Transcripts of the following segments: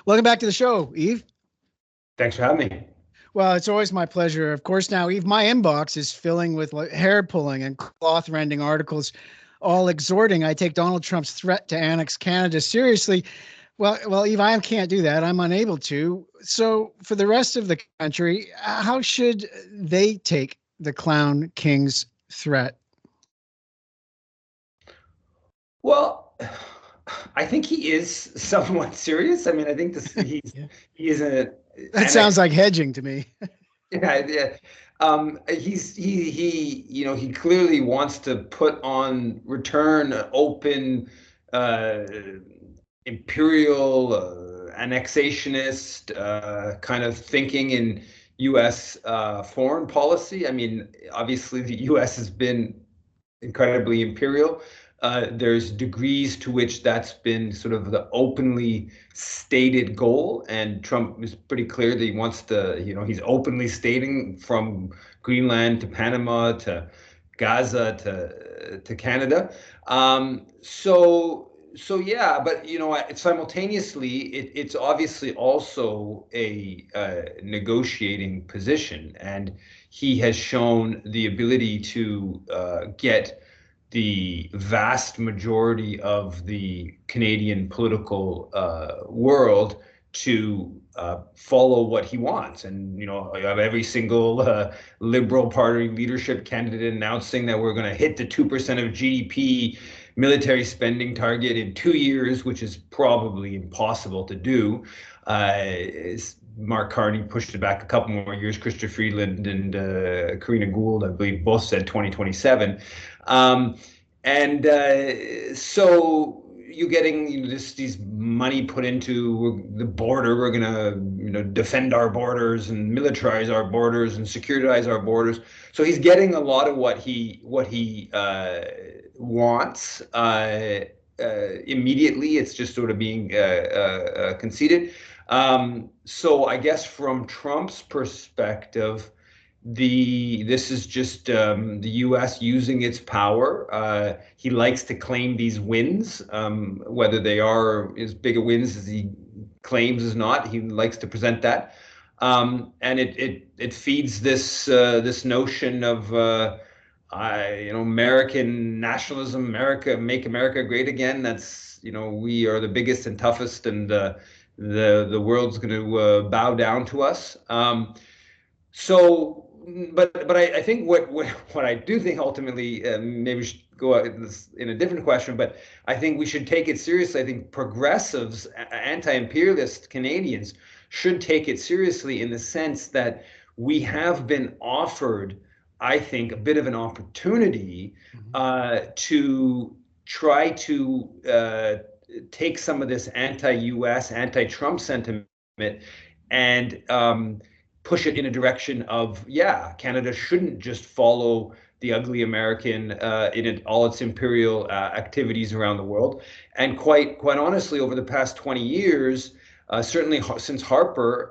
Welcome back to the show, Yves. Thanks for having me. Well, it's always my pleasure. Of course, now, Yves, my inbox is filling with hair pulling and cloth rending articles, all exhorting I take Donald Trump's threat to annex Canada seriously. Well, Yves, I can't do that. I'm unable to. So, for the rest of the country, how should they take the clown king's threat? Well, I think he is somewhat serious. I mean, I think this Yeah. he is an That sounds annex. like hedging to me. Yeah, yeah. He clearly wants to put on return open uh, imperial annexationist kind of thinking in U.S. Foreign policy. I mean, obviously the U.S. has been incredibly imperial. There's degrees to which that's been sort of the openly stated goal, and Trump is pretty clear that he wants to, he's openly stating from Greenland to Panama to Gaza to Canada. So yeah, but simultaneously, it's obviously also a negotiating position, and he has shown the ability to get the vast majority of the Canadian political world to follow what he wants. And, you have every single Liberal Party leadership candidate announcing that we're going to hit the 2% of GDP military spending target in 2 years, which is probably impossible to do. Mark Carney pushed it back a couple more years. Chrystia Freeland and Karina Gould, I believe, both said 2027. Um, and so you're getting these money put into the border. We're gonna defend our borders and militarize our borders and securitize our borders. So he's getting a lot of what he wants. Immediately, it's just sort of being conceded. So I guess from Trump's perspective, this is just the U.S. using its power. He likes to claim these wins, whether they are as big a wins as he claims is not. He likes to present that, and it feeds this notion of American nationalism, America, make America great again. That's we are the biggest and toughest, and the world's going to bow down to us. So, but I think what I do think ultimately, maybe we should go in a different question, but I think we should take it seriously. I think progressives, anti-imperialist Canadians should take it seriously in the sense that we have been offered, I think, a bit of an opportunity Mhm. to try to take some of this anti-US, anti-Trump sentiment and push it in a direction of, yeah, Canada shouldn't just follow the ugly American all its imperial activities around the world. And quite honestly, over the past 20 years, certainly since Harper,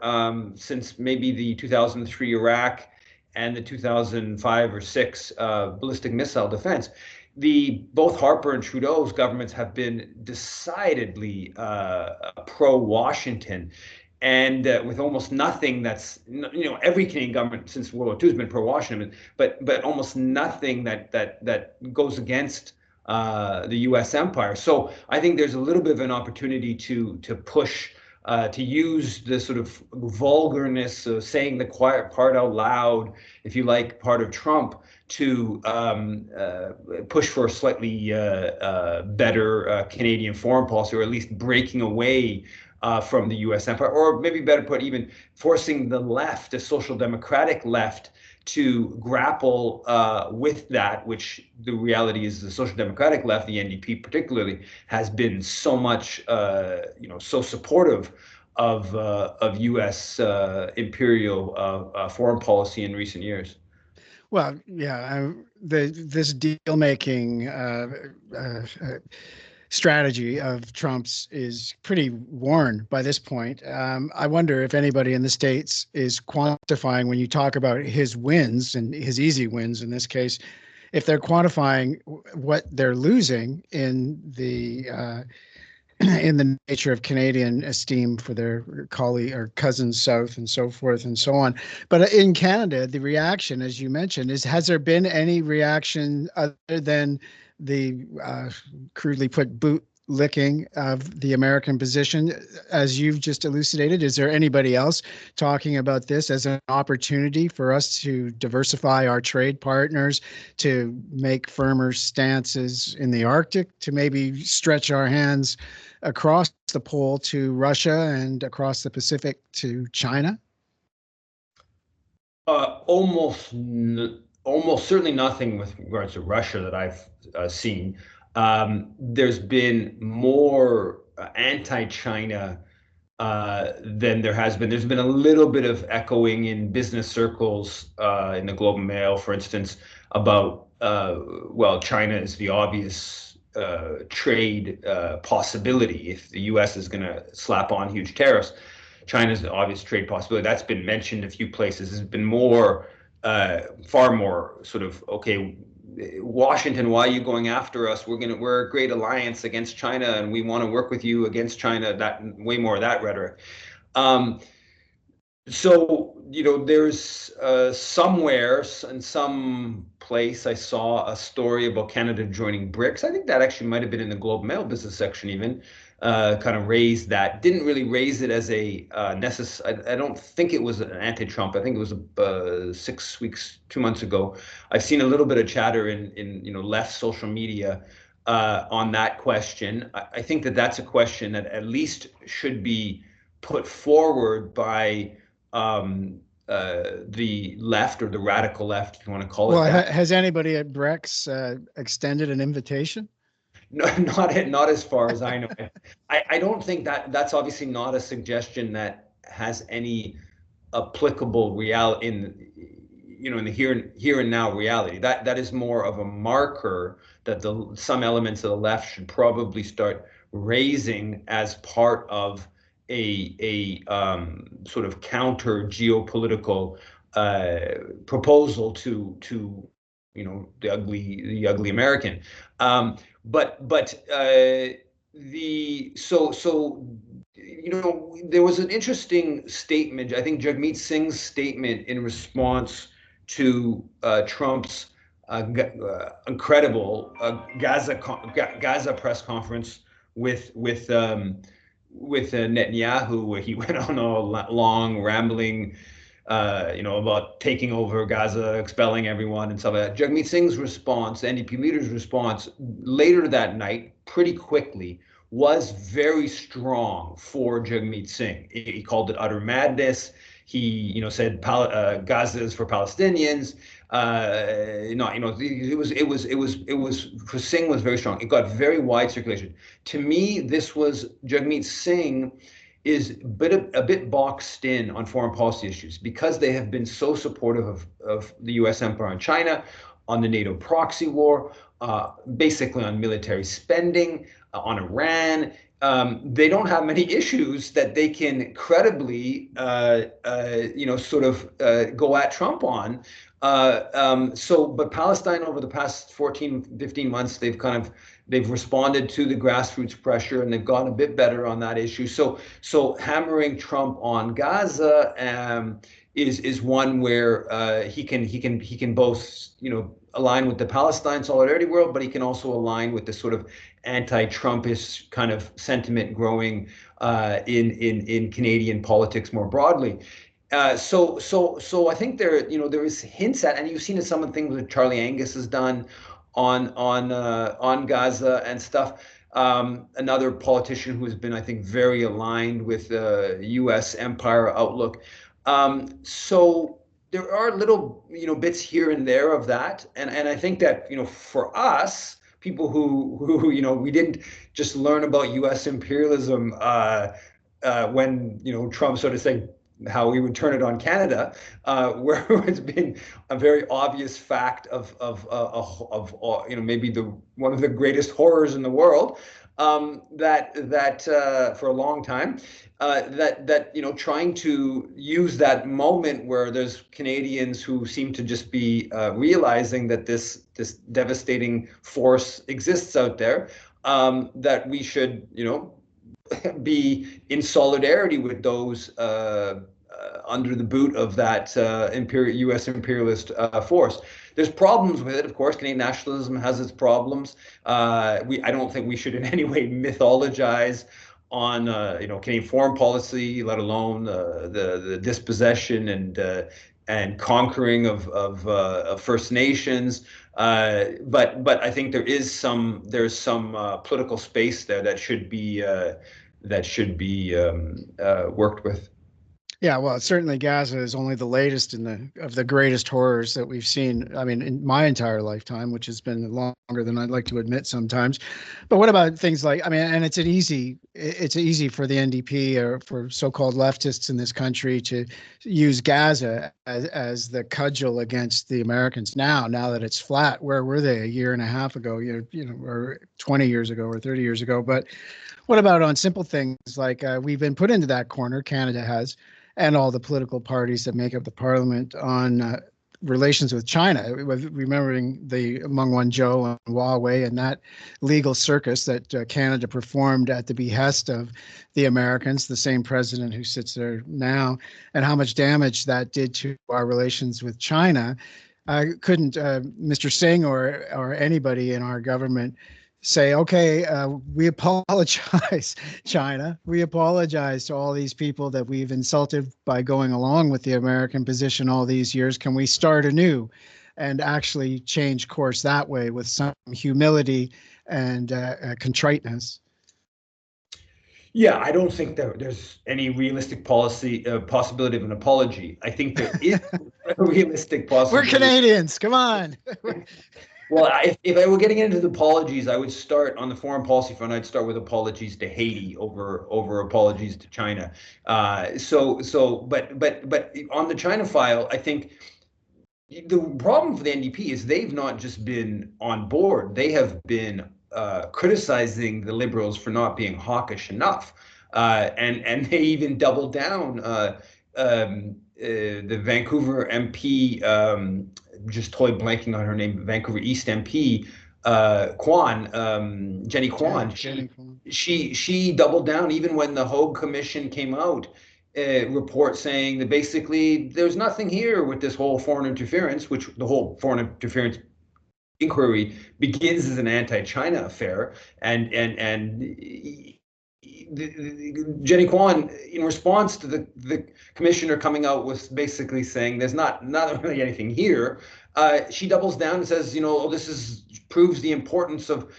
since maybe the 2003 Iraq and the 2005 or six ballistic missile defense, the both Harper and Trudeau's governments have been decidedly pro-Washington, and with almost nothing that's every Canadian government since World War II has been pro-Washington, but almost nothing that goes against the U.S. empire. So I think there's a little bit of an opportunity to push. To use the sort of vulgarness of saying the quiet part out loud, if you like, part of Trump, to push for a slightly better Canadian foreign policy, or at least breaking away from the U.S. empire, or maybe better put, even forcing the left, the social democratic left, to grapple with that, which the reality is the social democratic left, the NDP particularly, has been so much, so supportive of U.S. Imperial foreign policy in recent years. Well, yeah, this deal making uh, strategy of Trump's is pretty worn by this point. I wonder if anybody in the States is quantifying when you talk about his wins and his easy wins in this case, if they're quantifying what they're losing in the in the nature of Canadian esteem for their colleague or cousins south and so forth and so on. But in Canada, the reaction, as you mentioned, is has there been any reaction other than the crudely put boot licking of the American position, as you've just elucidated? Is there anybody else talking about this as an opportunity for us to diversify our trade partners, to make firmer stances in the Arctic, to maybe stretch our hands across the pole to Russia and across the Pacific to China? Almost certainly nothing with regards to Russia that I've seen. There's been more anti-China than there has been. There's been a little bit of echoing in business circles, in the Globe and Mail, for instance, about well, China is the obvious trade possibility if the U.S. is going to slap on huge tariffs. China's the obvious trade possibility. That's been mentioned a few places. There's been more, far more sort of, okay, Washington, why are you going after us? We're a great alliance against China, and we want to work with you against China. That way more of that rhetoric. So, there's somewhere in some place I saw a story about Canada joining BRICS. I think that actually might have been in the Globe Mail business section even, kind of raised that. Didn't really raise it as a necessary. I don't think it was an anti-Trump. I think it was 6 weeks, 2 months ago. I've seen a little bit of chatter in left social media on that question. I think that that's a question that at least should be put forward by the left, or the radical left, if you want to call it that. Has anybody at Brex extended an invitation? No, not as far as I know. I don't think that's obviously not a suggestion that has any applicable reality in the here and now reality. That is more of a marker that some elements of the left should probably start raising as part of a sort of counter geopolitical proposal to the ugly American. But there was an interesting statement. I think Jagmeet Singh's statement in response to Trump's incredible Gaza press conference with Netanyahu, where he went on a long rambling, about taking over Gaza, expelling everyone, and stuff like that. Jagmeet Singh's response, NDP leader's response, later that night, pretty quickly, was very strong for Jagmeet Singh. He called it utter madness. He, said Gaza is for Palestinians. For Singh was very strong. It got very wide circulation. To me, this was Jagmeet Singh is a bit boxed in on foreign policy issues because they have been so supportive of the U.S. empire on China, on the NATO proxy war, basically on military spending, on Iran. They don't have many issues that they can credibly, go at Trump on. But Palestine, over the past 14, 15 months, they've responded to the grassroots pressure, and they've gotten a bit better on that issue. So hammering Trump on Gaza is one where he can both align with the Palestine solidarity world, but he can also align with the sort of anti-Trumpist kind of sentiment growing in Canadian politics more broadly. So I think there is hints at, and you've seen some of the things that Charlie Angus has done on Gaza and stuff. Another politician who has been, I think, very aligned with the U.S. empire outlook. So there are little bits here and there of that, and I think that for us, people who we didn't just learn about U.S. imperialism when Trump sort of said how we would turn it on Canada, where it's been a very obvious fact of maybe one of the greatest horrors in the world, that for a long time, that trying to use that moment where there's Canadians who seem to just be realizing that this devastating force exists out there, that we should be in solidarity with those under the boot of that U.S. imperialist force. There's problems with it, of course. Canadian nationalism has its problems. I don't think we should in any way mythologize on Canadian foreign policy, let alone the dispossession and conquering of First Nations. But I think there's some political space there that should be worked with. Yeah, well, certainly Gaza is only the latest of the greatest horrors that we've seen. I mean, in my entire lifetime, which has been longer than I'd like to admit sometimes. But what about things like, I mean, and it's easy for the NDP or for so-called leftists in this country to use Gaza as the cudgel against the Americans now that it's flat. Where were they a year and a half ago, or 20 years ago or 30 years ago? But what about on simple things like we've been put into that corner, Canada has, and all the political parties that make up the parliament on relations with China, remembering the Meng Wanzhou and Huawei and that legal circus that Canada performed at the behest of the Americans, the same president who sits there now, and how much damage that did to our relations with China. Couldn't Mr. Singh or anybody in our government say, okay, we apologize, China. We apologize to all these people that we've insulted by going along with the American position all these years. Can we start anew and actually change course that way with some humility and contriteness? Yeah, I don't think that there's any realistic possibility of an apology. I think there is a realistic possibility. We're Canadians. Come on. Well, if I were getting into the apologies, I would start on the foreign policy front. I'd start with apologies to Haiti over apologies to China. But on the China file, I think the problem for the NDP is they've not just been on board; they have been criticizing the Liberals for not being hawkish enough, and they even doubled down. The Vancouver MP, just totally blanking on her name, Vancouver East MP, Jenny Kwan. She doubled down even when the Hogue Commission came out, report saying that basically there's nothing here with this whole foreign interference, which the whole foreign interference inquiry begins as an anti-China affair, and Jenny Kwan, in response to the commissioner coming out with basically saying there's not really anything here, she doubles down and says, this proves the importance of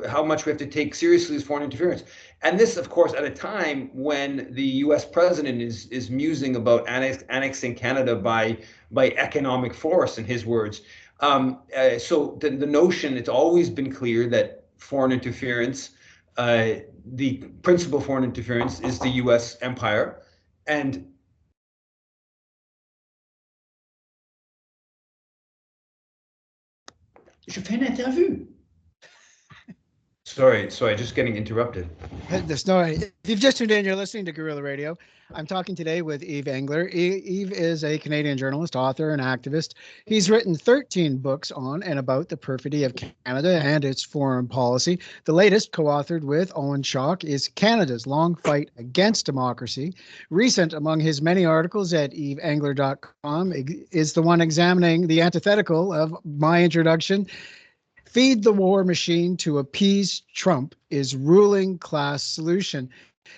how much we have to take seriously as foreign interference. And this, of course, at a time when the U.S. president is musing about annexing Canada by economic force, in his words. So the notion, it's always been clear that foreign interference, the principal foreign interference, is the U.S. empire, and je fais une interview. Sorry, just getting interrupted. If you've just tuned in, you're listening to Guerrilla Radio. I'm talking today with Yves Engler. Yves is a Canadian journalist, author, and activist. He's written 13 books on and about the perfidy of Canada and its foreign policy. The latest, co-authored with Owen Schock, is Canada's Long Fight Against Democracy. Recent among his many articles at yvesengler.com is the one examining the antithetical of my introduction. Feed the war machine to appease Trump is ruling class solution.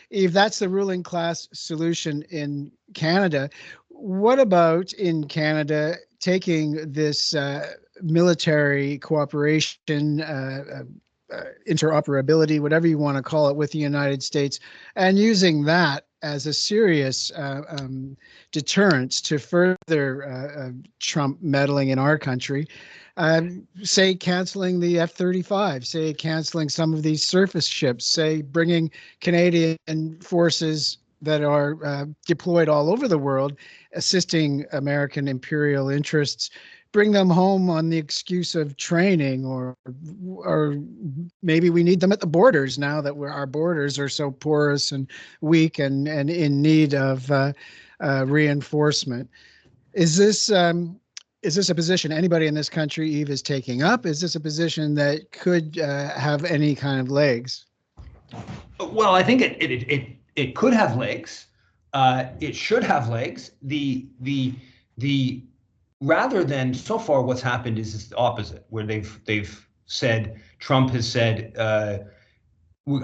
If that's the ruling class solution in Canada, what about in Canada taking this military cooperation, interoperability, whatever you want to call it, with the United States, and using that as a serious deterrence to further Trump meddling in our country? Say canceling the F-35, say canceling some of these surface ships, say bringing Canadian forces that are deployed all over the world, assisting American imperial interests, bring them home on the excuse of training, or maybe we need them at the borders now that our borders are so porous and weak and in need of reinforcement. Is this a position anybody in this country, Yves, is taking up? Is this a position that could have any kind of legs? Well, I think it could have legs. It should have legs. The rather than so far what's happened is the opposite, where they've said Trump has said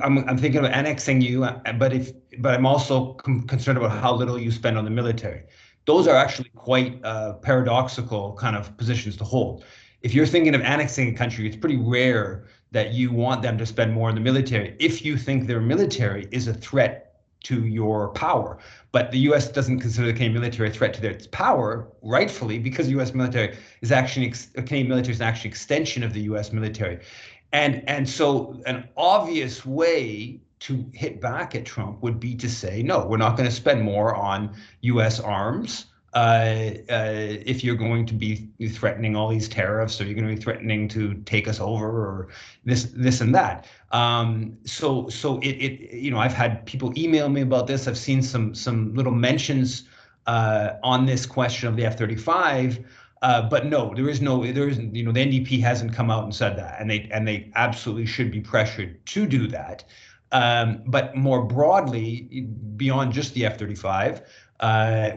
I'm thinking of annexing you, but I'm also concerned about how little you spend on the military. Those are actually quite paradoxical kind of positions to hold. If you're thinking of annexing a country, it's pretty rare that you want them to spend more on the military if you think their military is a threat to your power. But the U.S. doesn't consider the Canadian military a threat to its power, rightfully, because the U.S. military is actually Canadian military is an actual extension of the U.S. military. And so an obvious way to hit back at Trump would be to say, no, we're not going to spend more on U.S. arms. If you're going to be threatening all these tariffs, or you're going to be threatening to take us over, or this and that. I've had people email me about this. I've seen some little mentions on this question of the F-35. But no, there isn't, the NDP hasn't come out and said that, and they absolutely should be pressured to do that. But more broadly, beyond just the F-35,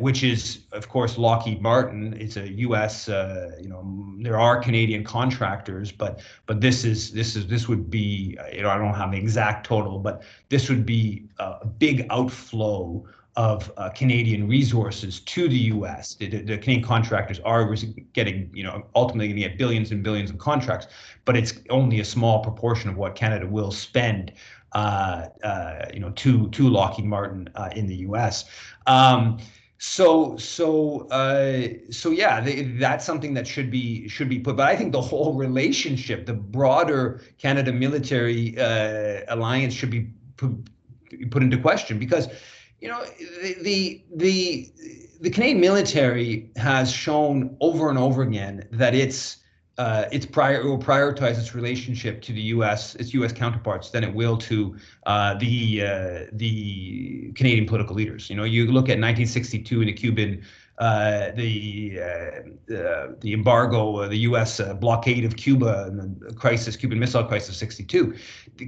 which is, of course, Lockheed Martin. It's a U.S. There are Canadian contractors, but this would be, I don't have the exact total, but this would be a big outflow of Canadian resources to the U.S. The Canadian contractors are getting, ultimately going to get billions and billions of contracts, but it's only a small proportion of what Canada will spend, to Lockheed Martin in the U.S. Yeah, that's something that should be put. But I think the whole relationship, the broader Canada military alliance, should be put into question, because the Canadian military has shown over and over again that it will prioritize its relationship to its U.S. counterparts than it will to the Canadian political leaders. You look at 1962 in the Cuban the embargo, the U.S. Blockade of Cuba, and the Cuban Missile Crisis of '62. The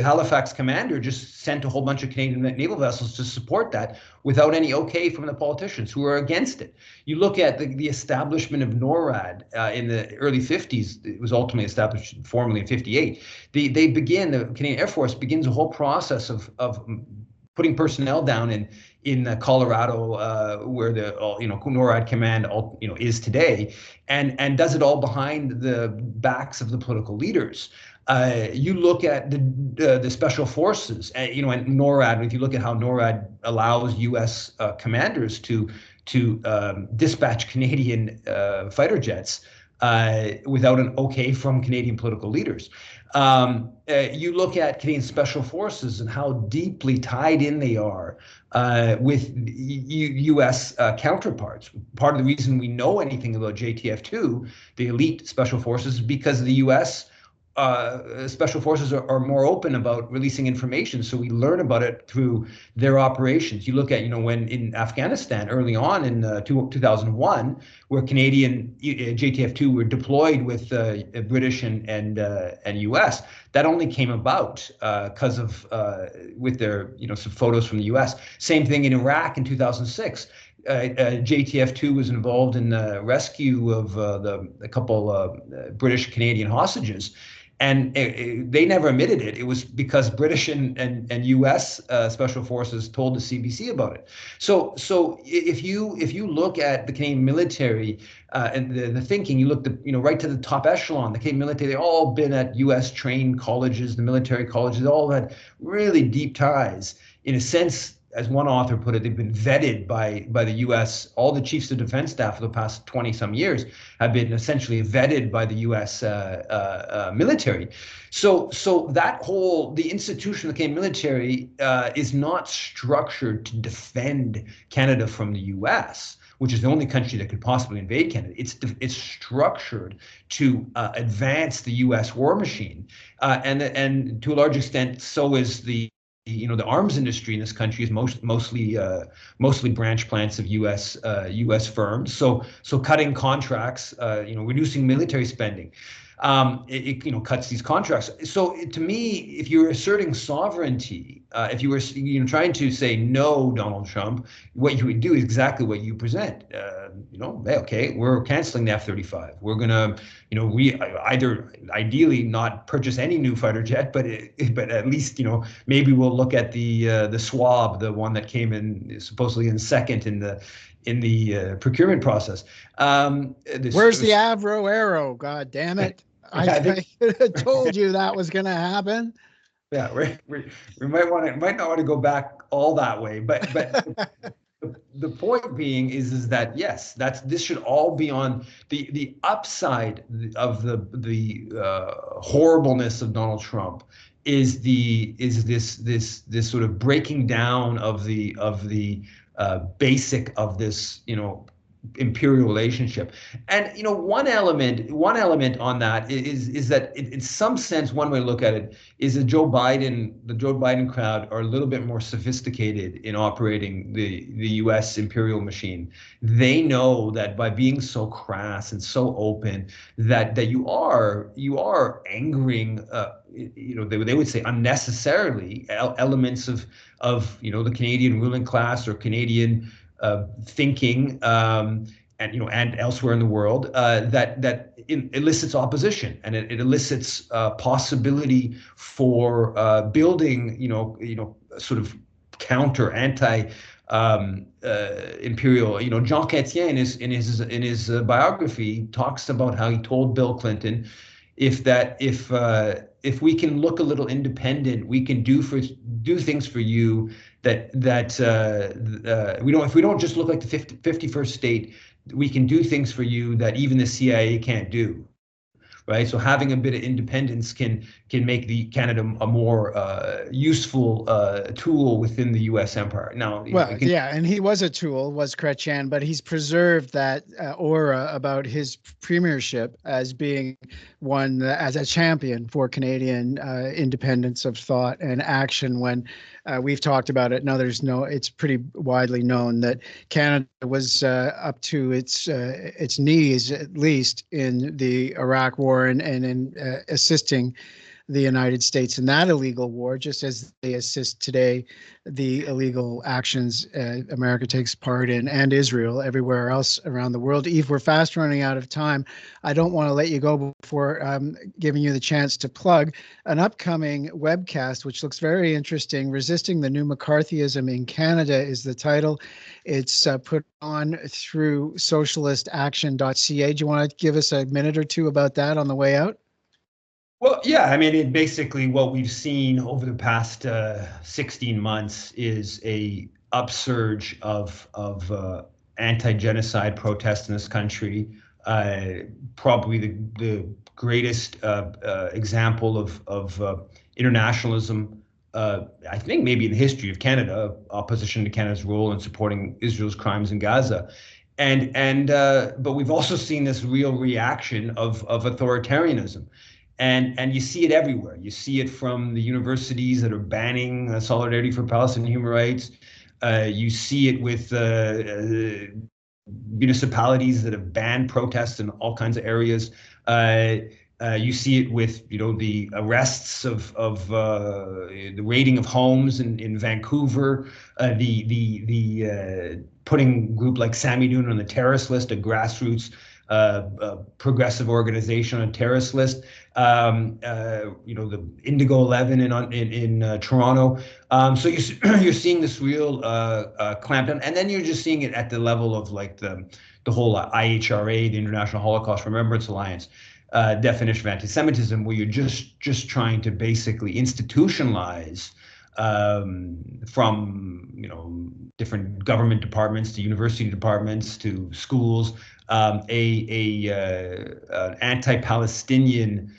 Halifax commander just sent a whole bunch of Canadian naval vessels to support that without any okay from the politicians who were against it. You look at the establishment of NORAD in the early '50s. It was ultimately established formally in '58. The Canadian Air Force begins a whole process of putting personnel down in Colorado, where the NORAD command is today, and does it all behind the backs of the political leaders. You look at the special forces, and NORAD. If you look at how NORAD allows U.S. commanders to dispatch Canadian fighter jets without an okay from Canadian political leaders. You look at Canadian Special Forces and how deeply tied in they are with U.S. counterparts. Part of the reason we know anything about JTF-2, the elite Special Forces, is because the U.S. Special Forces are more open about releasing information, so we learn about it through their operations. You look at, when in Afghanistan early on in 2001, where Canadian JTF-2 were deployed with British and U.S. That only came about because of with their some photos from the U.S. Same thing in Iraq in 2006. JTF-2 was involved in the rescue of a couple British Canadian hostages. And they never admitted it. It was because British and U.S. Special Forces told the CBC about it. So if you look at the Canadian military and the thinking, you look right to the top echelon, the Canadian military, they've all been at U.S. trained colleges, the military colleges, they all had really deep ties. In a sense, as one author put it, they've been vetted by the U.S. All the chiefs of defense staff for the past 20 some years have been essentially vetted by the U.S. Military. So the institution of the Canadian military is not structured to defend Canada from the U.S., which is the only country that could possibly invade Canada. It's structured to advance the U.S. war machine, and to a large extent, so is the arms industry in this country is mostly branch plants of U.S. firms. So cutting contracts, reducing military spending. it cuts these contracts. So to me, if you're asserting sovereignty, if you were trying to say no, Donald Trump, what you would do is exactly what you present. Hey, okay, we're canceling the F-35. We're gonna, we either ideally not purchase any new fighter jet, but at least maybe we'll look at the Swab, the one that came in supposedly in second in the procurement process. Where's the Avro Arrow? God damn it! I could have told you that was going to happen. Yeah, we might not want to go back all that way, but the point being is that yes, this should all be on the upside of the horribleness of Donald Trump is this sort of breaking down of the basic of this imperial relationship. And one element on that is that in some sense, one way to look at it is that the Joe Biden crowd are a little bit more sophisticated in operating the US imperial machine. They know that by being so crass and so open that you are angering they would say unnecessarily elements of the Canadian ruling class or Canadian thinking, and elsewhere in the world, that elicits opposition, and it elicits possibility for building, sort of counter anti imperial. Jean Chrétien in his biography talks about how he told Bill Clinton, if we can look a little independent, we can do things for you that if we don't just look like the 51st state, we can do things for you that even the CIA can't do. Right, so having a bit of independence can make Canada a more useful tool within the U.S. empire. Now, and he was a tool, was Chrétien, but he's preserved that aura about his premiership as being one as a champion for Canadian independence of thought and action. When we've talked about it, it's pretty widely known that Canada was up to its knees, at least, in the Iraq War and in assisting the United States in that illegal war, just as they assist today the illegal actions America takes part in, and Israel everywhere else around the world. Yves, we're fast running out of time. I don't want to let you go before giving you the chance to plug an upcoming webcast, which looks very interesting. Resisting the New McCarthyism in Canada is the title. It's put on through socialistaction.ca. Do you want to give us a minute or two about that on the way out? Well, yeah, I mean, basically what we've seen over the past 16 months is a upsurge of anti-genocide protests in this country. Probably the greatest example of internationalism, I think maybe in the history of Canada, opposition to Canada's role in supporting Israel's crimes in Gaza. But we've also seen this real reaction of authoritarianism. And you see it everywhere. You see it from the universities that are banning solidarity for Palestinian human rights. You see it with municipalities that have banned protests in all kinds of areas. You see it with the arrests of the raiding of homes in Vancouver, the putting a group like Sammy Noon on the terrorist list, a grassroots progressive organization on a terrorist list. The Indigo 11 in Toronto. So you're seeing this real clampdown, and then you're just seeing it at the level of like the whole IHRA, the International Holocaust Remembrance Alliance, definition of anti-Semitism, where you're just trying to basically institutionalize from different government departments to university departments to schools, an anti-Palestinian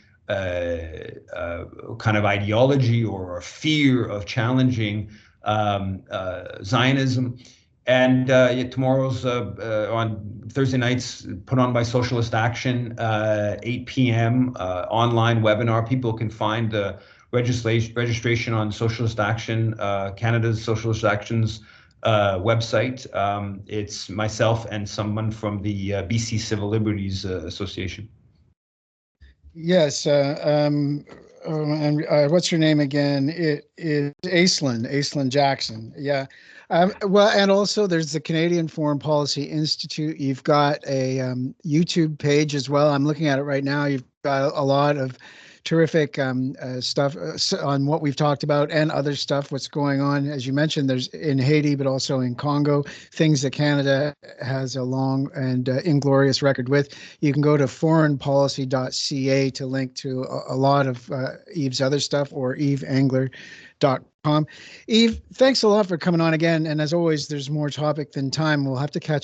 kind of ideology or a fear of challenging Zionism. And tomorrow's on Thursday nights put on by Socialist Action, 8 p.m. Online webinar. People can find the registration on Socialist Action, Canada's Socialist Action's website. It's myself and someone from the BC Civil Liberties Association. Yes. And what's her name again? It is Aislinn Jackson. Yeah. Well, and also there's the Canadian Foreign Policy Institute. You've got a YouTube page as well. I'm looking at it right now. You've got a lot of terrific stuff on what we've talked about and other stuff, what's going on. As you mentioned, there's in Haiti, but also in Congo, things that Canada has a long and inglorious record with. You can go to foreignpolicy.ca to link to a lot of Yves' other stuff, or yvesangler.com. Yves, thanks a lot for coming on again. And as always, there's more topic than time. We'll have to catch